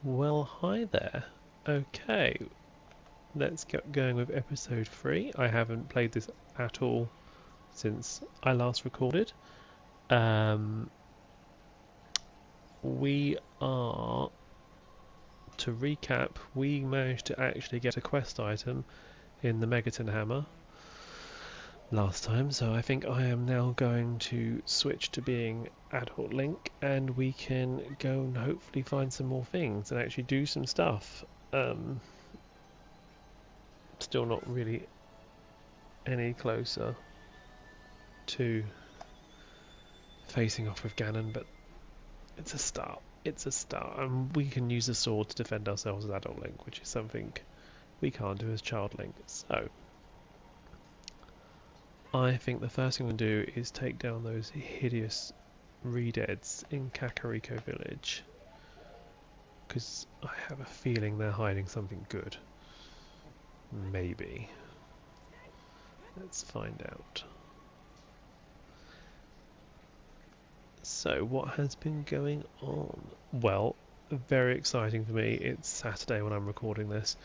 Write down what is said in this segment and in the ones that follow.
Well, hi there. Okay, let's get going with episode 3. I haven't played this at all since I last recorded. Um, we are, to recap, we managed to actually get a quest item in the Megaton Hammer last time, so I think I am now going to switch to being Adult Link and we can go and hopefully find some more things and actually do some stuff. Still not really any closer to facing off with Ganon, but it's a start. It's a start, and we can use the sword to defend ourselves as Adult Link, which is something we can't do as Child Link. So, I think the first thing we'll do is take down those hideous Redeads in Kakariko Village, because I have a feeling they're hiding something good. Maybe. Let's find out. So, what has been going on? Well, very exciting for me. It's Saturday when I'm recording this,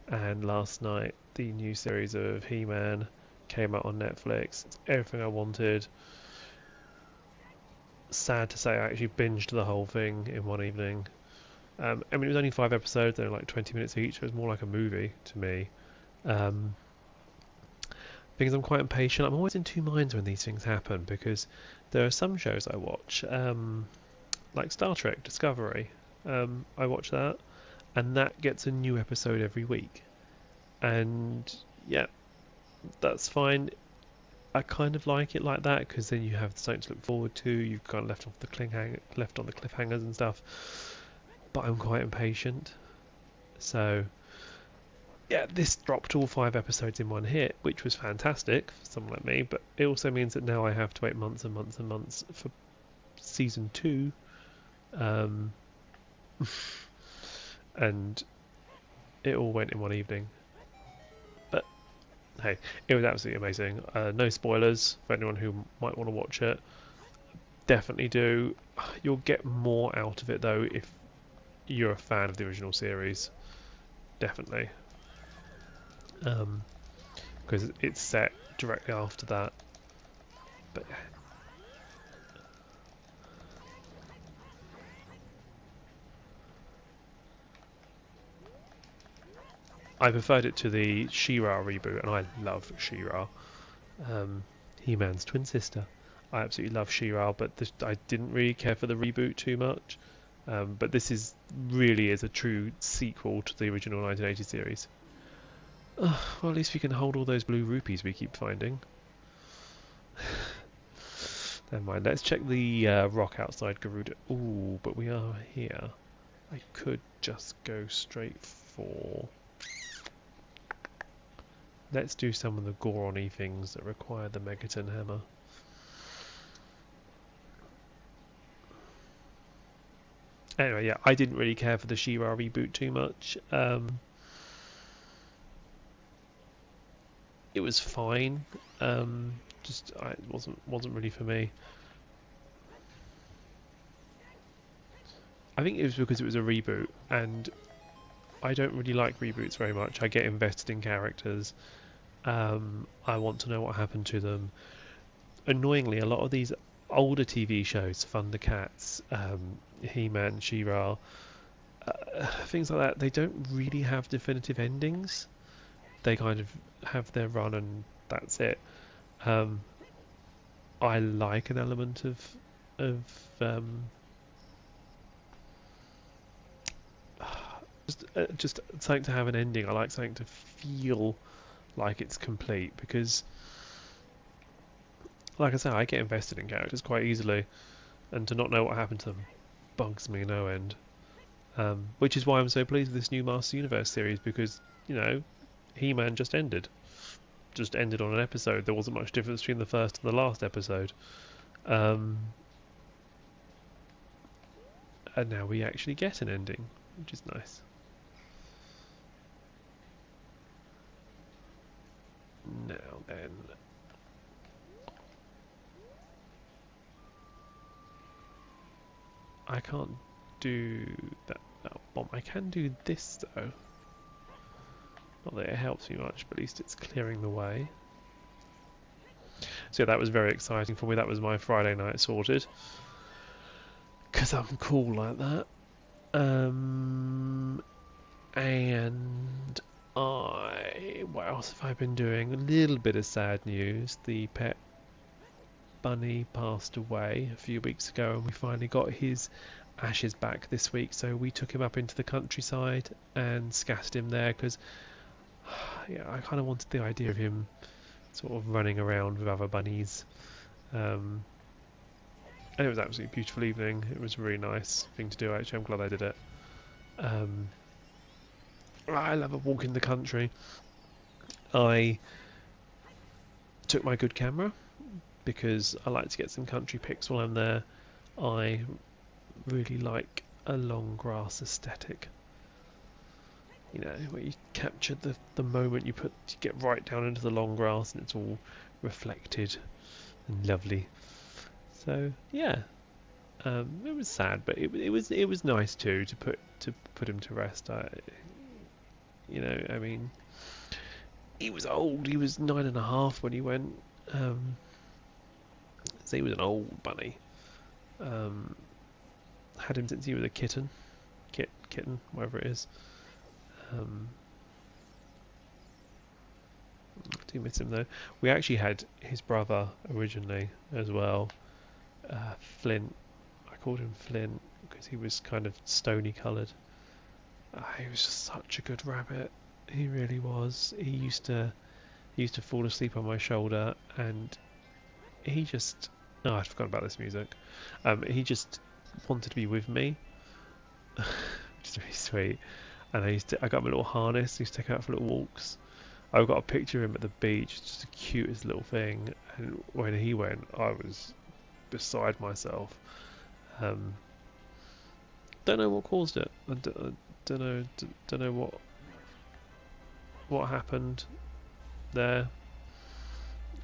and last night the new series of He-Man came out on Netflix. It's everything I wanted. Sad to say, I actually binged the whole thing in one evening. I mean, it was only 5 episodes, they were like 20 minutes each, so it was more like a movie to me. Because I'm quite impatient. I'm always in two minds when these things happen, because there are some shows I watch, like Star Trek Discovery. I watch that, and that gets a new episode every week. And yeah, that's fine. I kind of like it like that, because then you have something to look forward to. You've kind of left on the cliffhangers and stuff. But I'm quite impatient, so yeah, this dropped all 5 episodes in one hit, which was fantastic for someone like me, but it also means that now I have to wait months and months and months for season 2. And it all went in one evening. But hey, it was absolutely amazing. No spoilers for anyone who might want to watch it. Definitely do. You'll get more out of it though if you're a fan of the original series. Definitely. Because it's set directly after that. But I preferred it to the She-Ra reboot, and I love She-Ra, He-Man's twin sister. I absolutely love She-Ra, but I didn't really care for the reboot too much. But this is really is a true sequel to the original 1980 series. Well, at least we can hold all those blue rupees we keep finding. Never mind. Let's check the rock outside Garuda. Ooh, but we are here. I could just go straight for... Let's do some of the Goron-y things that require the Megaton Hammer. Anyway, yeah, I didn't really care for the She-Ra reboot too much. It was fine. It wasn't really for me. I think it was because it was a reboot, and I don't really like reboots very much. I get invested in characters. I want to know what happened to them. Annoyingly, a lot of these older TV shows, Thundercats, He-Man, She-Ra, things like that, they don't really have definitive endings. They kind of have their run and that's it. I like an element of just something to have an ending. I like something to feel like it's complete, because like I say, I get invested in characters quite easily, and to not know what happened to them bugs me no end. Which is why I'm so pleased with this new Master Universe series, because, you know, He-Man just ended on an episode. There wasn't much difference between the first and the last episode. And now we actually get an ending, which is nice. Now then, I can't do that bomb. I can do this though. Not that it helps me much, but at least it's clearing the way. So yeah, that was very exciting for me. That was my Friday night sorted. Because I'm cool like that. And what else have I been doing? A little bit of sad news. The pet bunny passed away a few weeks ago, and we finally got his ashes back this week. So we took him up into the countryside and scattered him there because, yeah, I kind of wanted the idea of him sort of running around with other bunnies. And it was absolutely beautiful evening. It was a really nice thing to do. Actually, I'm glad I did it. I love a walk in the country. I took my good camera because I like to get some country pics while I'm there. I really like a long grass aesthetic. You know, where you capture the moment you get right down into the long grass and it's all reflected and lovely. So yeah, it was sad, but it was nice too to put him to rest. You know, I mean, he was old. He was 9.5 when he went. So he was an old bunny. Had him since he was a kitten, whatever it is. I do miss him though. We actually had his brother originally as well, Flint. I called him Flint because he was kind of stony coloured. He was just such a good rabbit. He really was. He used to fall asleep on my shoulder, and he just... Oh, I forgot about this music. He just wanted to be with me, which is really sweet. And I got him a little harness. I used to take him out for little walks. I've got a picture of him at the beach, just the cutest little thing. And when he went, I was beside myself. Don't know what caused it. I don't know what happened there.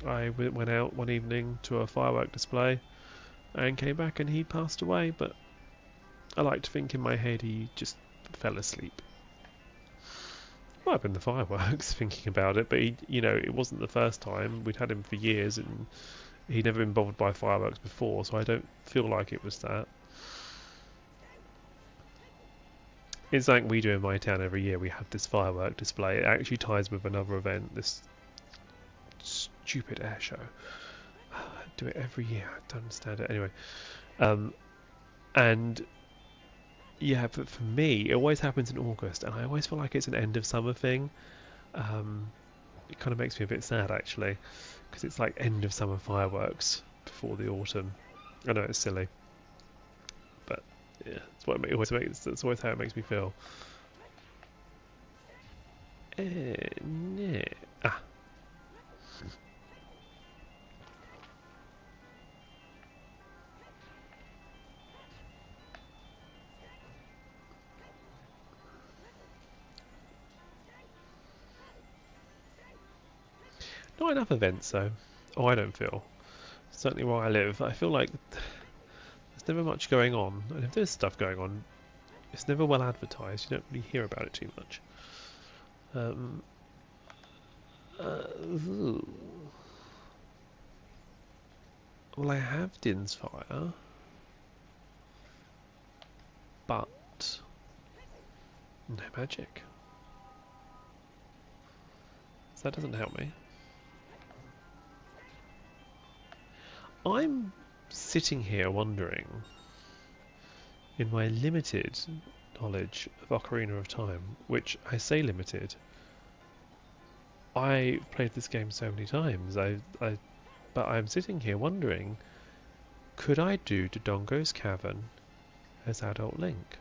I went out one evening to a firework display and came back and he passed away, but I like to think in my head he just fell asleep. Might have been the fireworks thinking about it, but it wasn't the first time. We'd had him for years and he'd never been bothered by fireworks before, so I don't feel like it was that. It's something we do in my town every year. We have this firework display. It actually ties with another event, this stupid air show. I do it every year. I don't understand it. Anyway, and yeah, but for me, it always happens in August, and I always feel like it's an end of summer thing. It kind of makes me a bit sad actually, because it's like end of summer fireworks before the autumn. I know it's silly, but yeah, that's always how it makes me feel. Yeah. Not enough events though. Oh, I don't feel. Certainly where I live, I feel like there's never much going on, and if there's stuff going on, it's never well advertised. You don't really hear about it too much. Well, I have Din's Fire, but no magic. So that doesn't help me. I'm sitting here wondering, in my limited knowledge of Ocarina of Time, which I say limited, I played this game so many times, but I'm sitting here wondering, could I do Dodongo's Cavern as adult Link?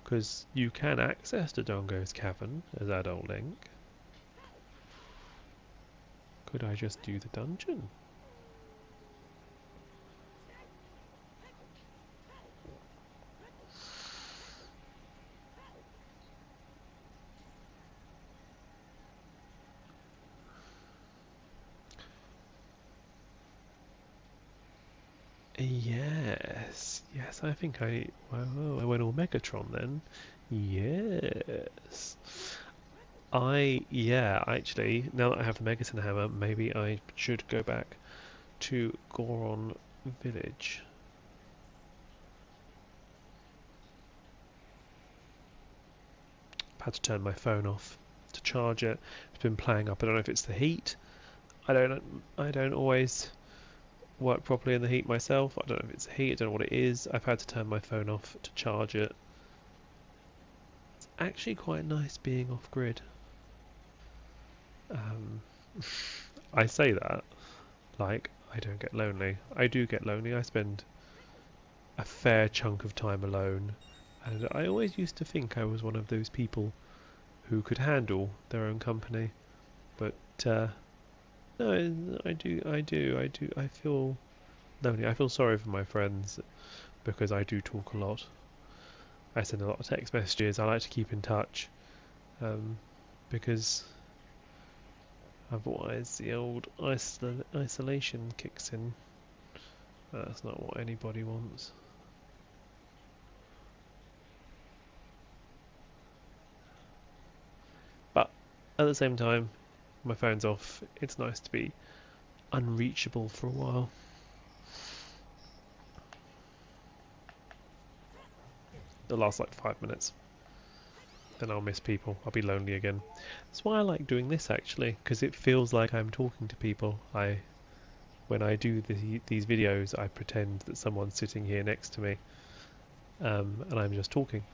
Because you can access Dodongo's Cavern as adult Link. Could I just do the dungeon? Yes, yes, I think well, I went all Megatron then. Yes. Yeah, actually, now that I have the Megaton Hammer, maybe I should go back to Goron Village. I've had to turn my phone off to charge it. It's been playing up. I don't know if it's the heat. I don't always work properly in the heat myself. I don't know if it's the heat. I don't know what it is. I've had to turn my phone off to charge it. It's actually quite nice being off grid. Um, I say that like I don't get lonely. I do get lonely. I spend a fair chunk of time alone, and I always used to think I was one of those people who could handle their own company, but no, I feel lonely. I feel sorry for my friends because I do talk a lot. I send a lot of text messages. I like to keep in touch, because otherwise the old isolation kicks in. That's not what anybody wants. But at the same time, my phone's off. It's nice to be unreachable for a while. The last like 5 minutes. Then I'll miss people. I'll be lonely again. That's why I like doing this actually, because it feels like I'm talking to people. When I do these videos, I pretend that someone's sitting here next to me, and I'm just talking.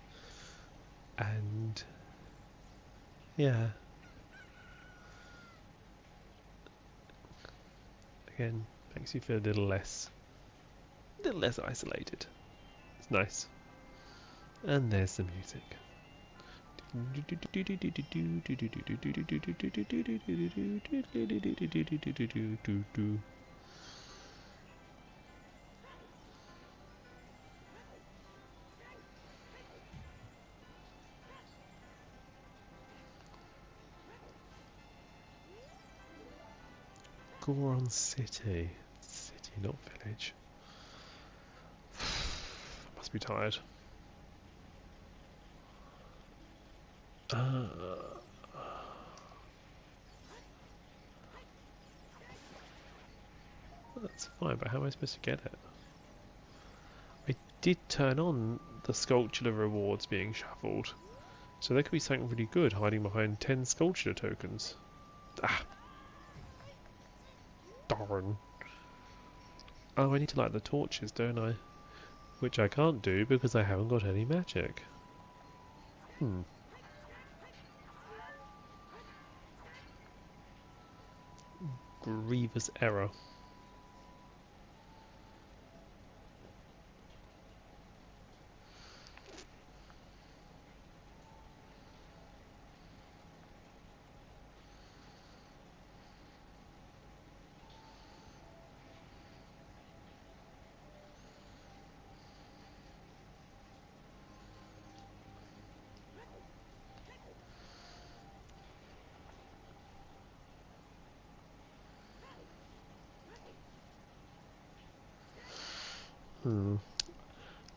And yeah, again, makes you feel a little less isolated. It's nice. And there's the music. Goron City. City, not village. I must be tired. That's fine, but how am I supposed to get it? I did turn on the sculpture rewards being shuffled, so there could be something really good hiding behind 10 sculpture tokens. Ah! Darn. Oh, I need to light the torches, don't I? Which I can't do because I haven't got any magic. Grievous error.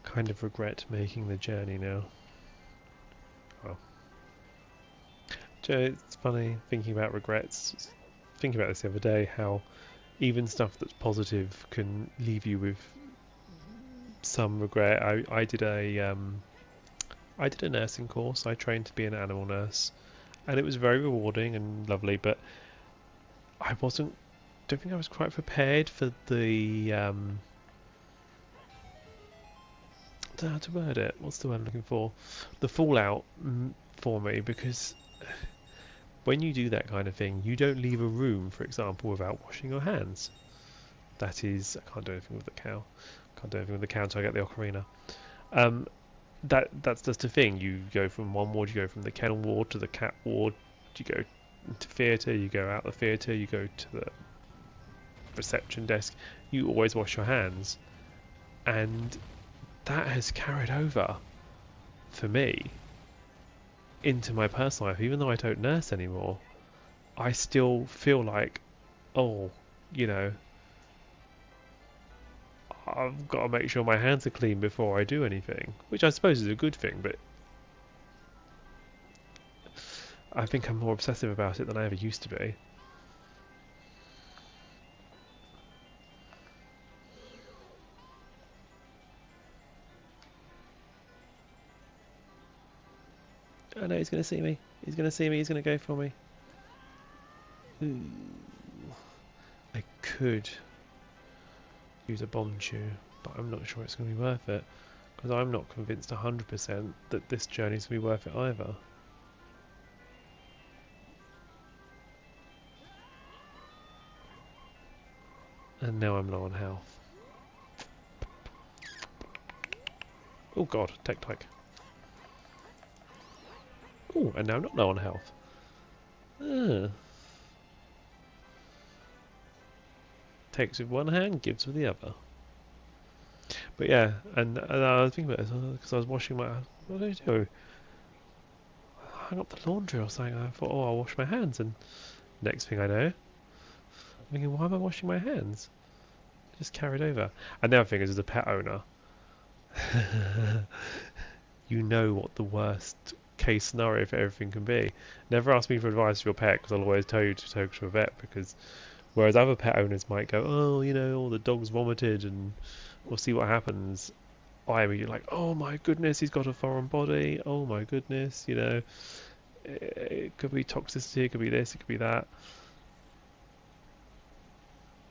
Kind of regret making the journey now. Well, it's funny thinking about regrets. Thinking about this the other day, how even stuff that's positive can leave you with some regret. I did a nursing course. I trained to be an animal nurse, and it was very rewarding and lovely. But I don't think I was quite prepared for the I don't know how to word it. What's the word I'm looking for? The fallout for me, because when you do that kind of thing, you don't leave a room, for example, without washing your hands. That is, I can't do anything with the cow. Can't do anything with the cow until I get the ocarina. That's just a thing. You go from one ward, you go from the kennel ward to the cat ward. You go into theatre, you go out the theatre, you go to the reception desk. You always wash your hands, and that has carried over for me into my personal life. Even though I don't nurse anymore, I still feel like, oh, you know, I've got to make sure my hands are clean before I do anything, which I suppose is a good thing, but I think I'm more obsessive about it than I ever used to be. Oh no, he's going to see me. He's going to see me. He's going to go for me. Ooh. I could use a bomb chew, but I'm not sure it's going to be worth it, because I'm not convinced 100% that this journey's going to be worth it either. And now I'm low on health. Oh god, tech. Oh, and now I'm not low on health. Takes with one hand, gives with the other. But yeah, and I was thinking about this because I was washing my... What did I do? I hung up the laundry or something. I thought, oh, I'll wash my hands, and next thing I know, I'm thinking, why am I washing my hands? Just carried over. And the other thing is, as a pet owner, you know what the worst case scenario for everything can be. Never ask me for advice for your pet, because I'll always tell you to take to a vet, because whereas other pet owners might go, oh, you know, the dog's vomited and we'll see what happens, I immediately like, oh my goodness, he's got a foreign body, oh my goodness, you know, it could be toxicity, it could be this, it could be that,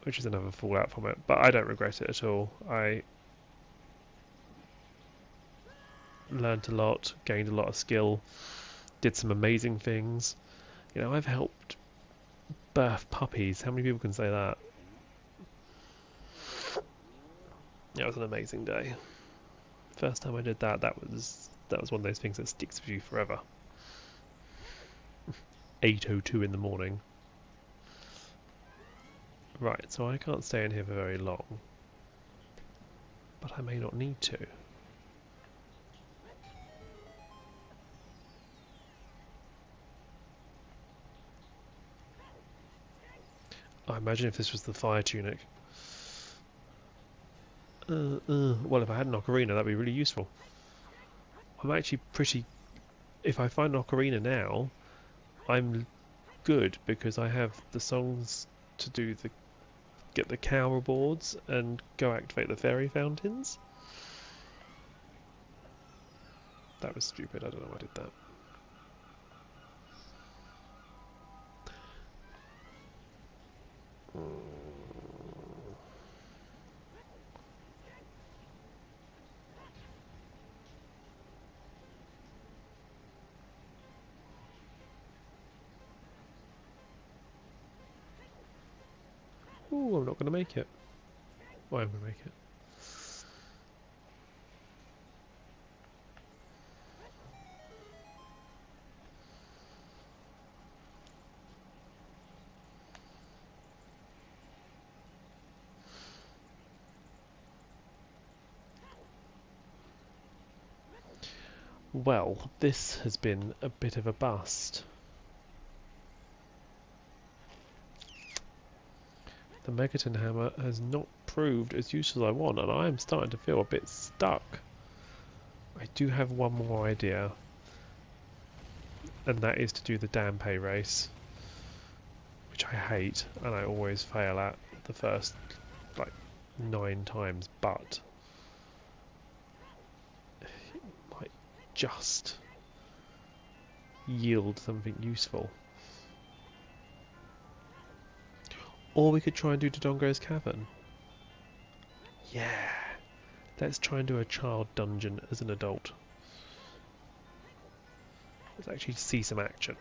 which is another fallout from it, but I don't regret it at all. I learnt a lot, gained a lot of skill, did some amazing things. You know, I've helped birth puppies. How many people can say that? Yeah, it was an amazing day. First time I did that, that was one of those things that sticks with you forever. 8:02 in the morning. Right, so I can't stay in here for very long, but I may not need to. I imagine if this was the fire tunic. Well, if I had an ocarina, that'd be really useful. I'm actually pretty... If I find an ocarina now, I'm good, because I have the songs to do the... Get the cow rewards and go activate the fairy fountains. That was stupid, I don't know why I did that. Ooh, I'm not going to make it. Well, I'm going to make it. Well, this has been a bit of a bust. The Megaton hammer has not proved as useful as I want, and I am starting to feel a bit stuck. I do have one more idea, and that is to do the Dampe race, which I hate, and I always fail at the first, like, 9 times, but it might just yield something useful. Or we could try and do Dodongo's Cavern. Yeah! Let's try and do a child dungeon as an adult. Let's actually see some action.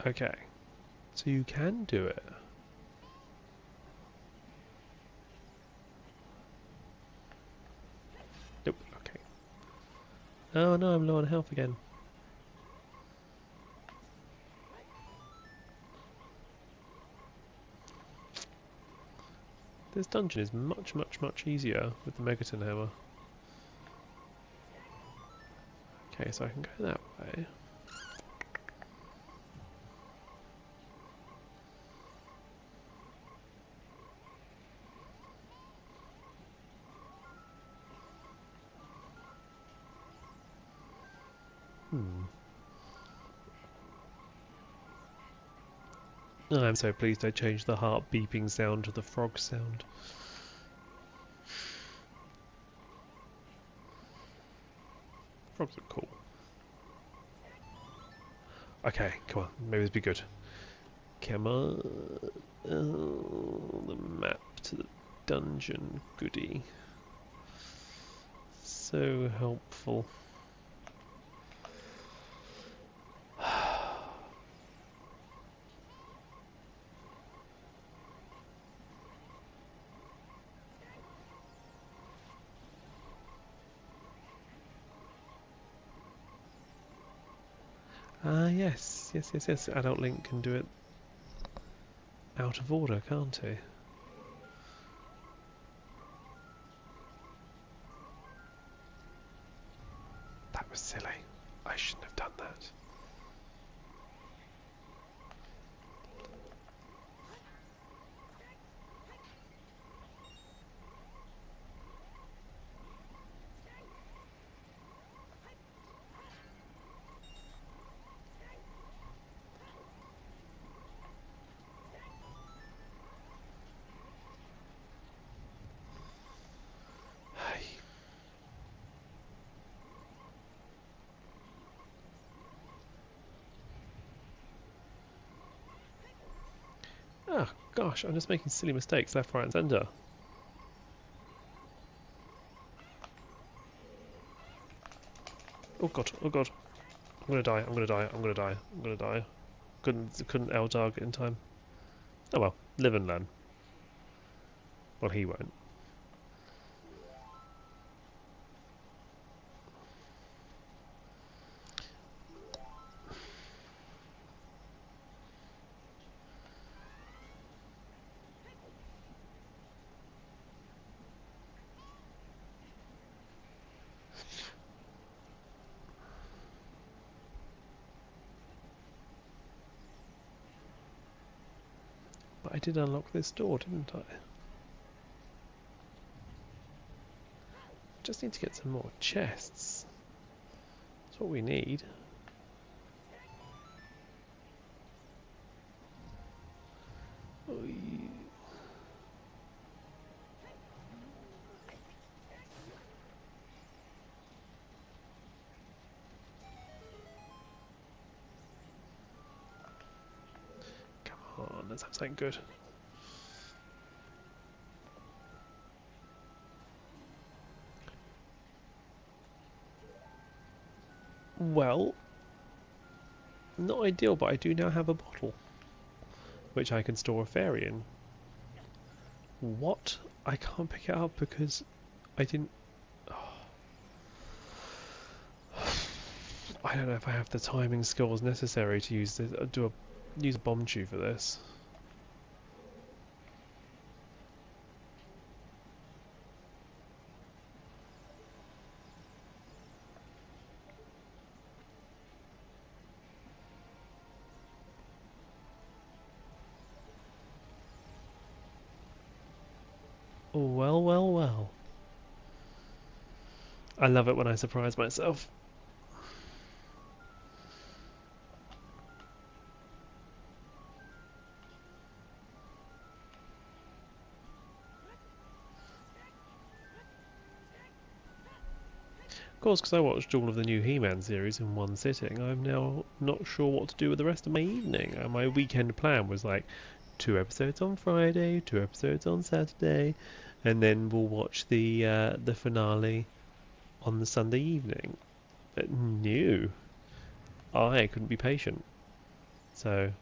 Okay, so you can do it. Nope, okay. Oh no, I'm low on health again. This dungeon is much, much, much easier with the Megaton Hammer. Okay, so I can go that way. I'm so pleased I changed the heart beeping sound to the frog sound. Frogs are cool. Okay, come on, maybe this will be good. Come on. Oh, the map to the dungeon, goody. So helpful. Ah, yes. Adult Link can do it out of order, can't he? That was silly. I shouldn't have done that. Ah, gosh, I'm just making silly mistakes left, right and centre. Oh god, oh god. I'm gonna die, I'm gonna die, I'm gonna die, I'm gonna die. Couldn't L-target in time. Oh well, live and learn. Well, he won't. But I did unlock this door, didn't I? Just need to get some more chests. That's what we need. Come on, let's have something good. Well, not ideal, but I do now have a bottle, which I can store a fairy in. What? I can't pick it up because I didn't... I don't know if I have the timing skills necessary to use this, use a bomb chew for this. Well, well, well. I love it when I surprise myself. Of course, because I watched all of the new He-Man series in one sitting, I'm now not sure what to do with the rest of my evening. And my weekend plan was like 2 episodes on Friday, 2 episodes on Saturday, and then we'll watch the finale on the Sunday evening. But no, I couldn't be patient. So,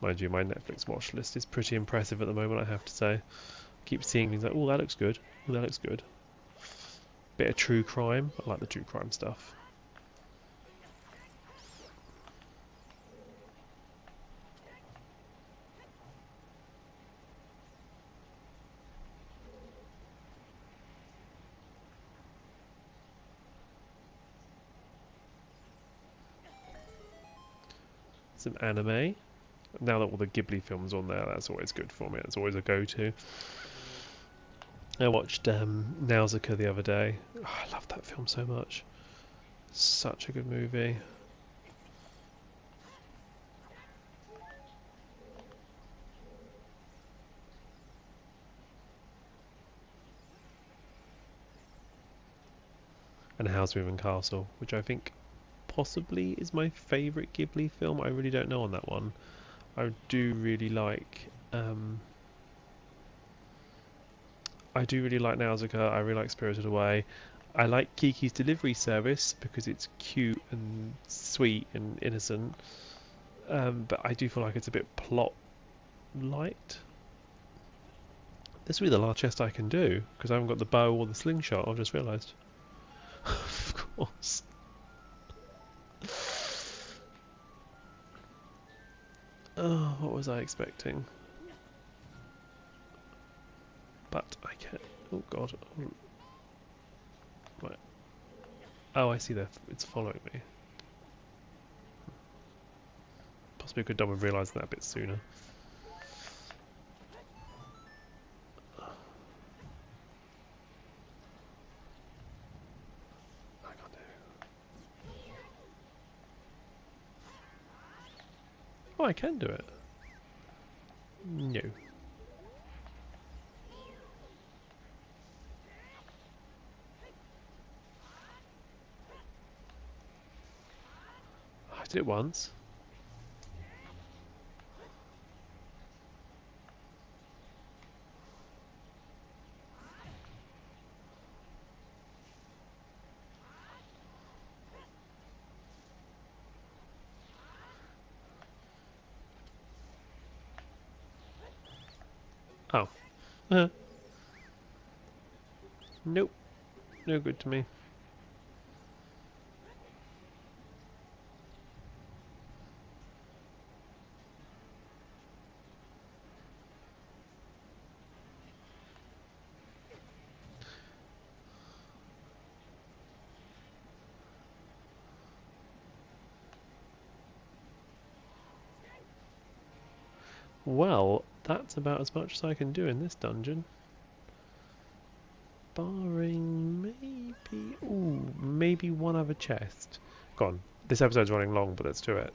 mind you, my Netflix watch list is pretty impressive at the moment, I have to say. I keep seeing things like, oh, that looks good. Oh, that looks good. Bit of true crime. I like the true crime stuff. some anime. Now that all the Ghibli films are on there, that's always good for me. It's always a go-to. I watched Nausicaa the other day. Oh, I love that film so much. Such a good movie. And Howl's Moving Castle, which I think possibly is my favourite Ghibli film. I really don't know on that one. I do really like Nausicaa. I really like Spirited Away. I like Kiki's Delivery Service because it's cute and sweet and innocent. But I do feel like it's a bit plot light. This will be the last chest I can do because I haven't got the bow or the slingshot. I've just realised. Of course. Oh, what was I expecting? But I can't. Oh god. Right. Oh, I see that. It's following me. Possibly could have done with realising that a bit sooner. I can't do. Oh, I can do it. No. I did it once. Oh. Nope. No good to me. Well, that's about as much as I can do in this dungeon. Barring maybe one other chest. Go on. This episode's running long, but let's do it.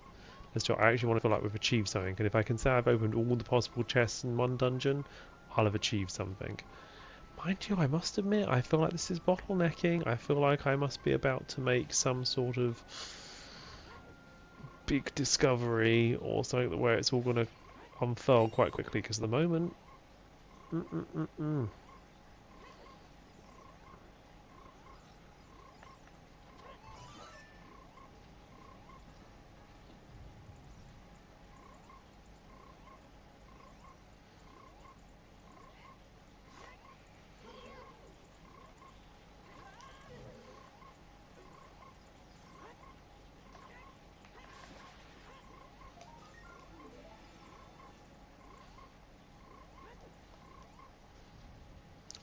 Let's do it. I actually want to feel like we've achieved something, and if I can say I've opened all the possible chests in one dungeon, I'll have achieved something. Mind you, I must admit, I feel like this is bottlenecking. I feel like I must be about to make some sort of big discovery or something where it's all going to unfurl quite quickly, because at the moment...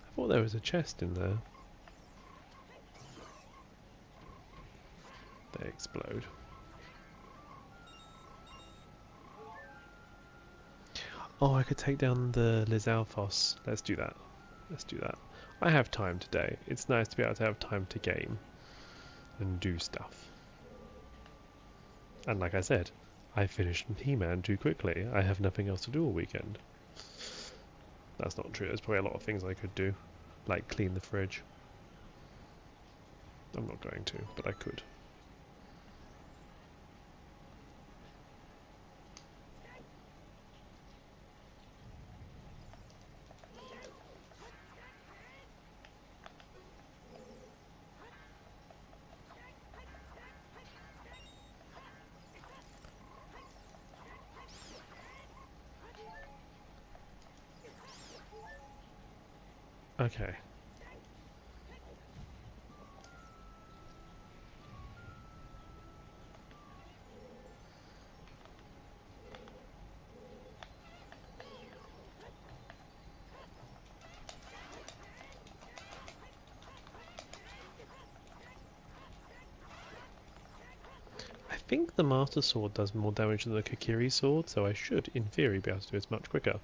I thought there was a chest in there. They explode. Oh, I could take down the Lizalfos. Let's do that. Let's do that. I have time today. It's nice to be able to have time to game and do stuff. And like I said, I finished He-Man too quickly. I have nothing else to do all weekend. That's not true. There's probably a lot of things I could do, like clean the fridge. I'm not going to, but I could. Okay. think the Master Sword does more damage than the Kokiri Sword, so I should, in theory, be able to do it much quicker.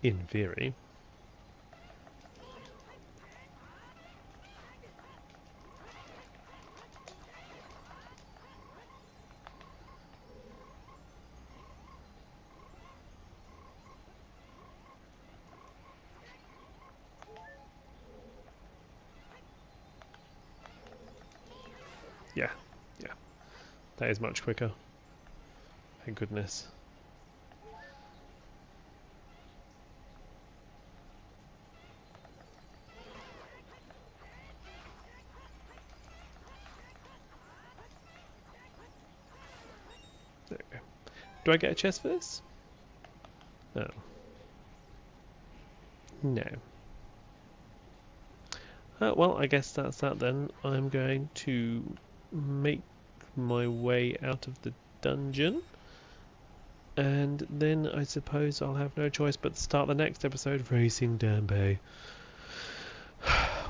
In theory. Yeah, that is much quicker. Thank goodness. There we go. Do I get a chest for this? No. No. Well, I guess that's that then. I'm going to make my way out of the dungeon, and then I suppose I'll have no choice but to start the next episode, Racing Dambe,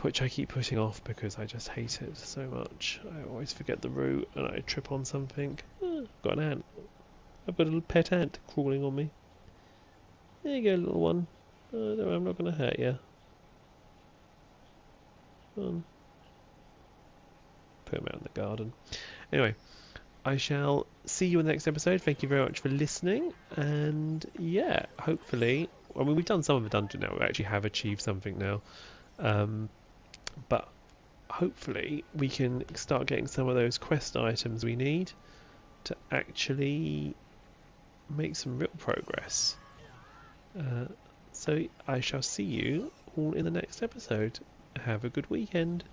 which I keep putting off because I just hate it so much. I always forget the route and I trip on something. I've got an ant. I've got a little pet ant crawling on me. There you go, little one. No, I'm not going to hurt you. Put him out in the garden. Anyway, I shall see you in the next episode. Thank you very much for listening. And yeah, hopefully, I mean, we've done some of the dungeon now. We actually have achieved something now. But hopefully we can start getting some of those quest items we need to actually make some real progress. So I shall see you all in the next episode. Have a good weekend.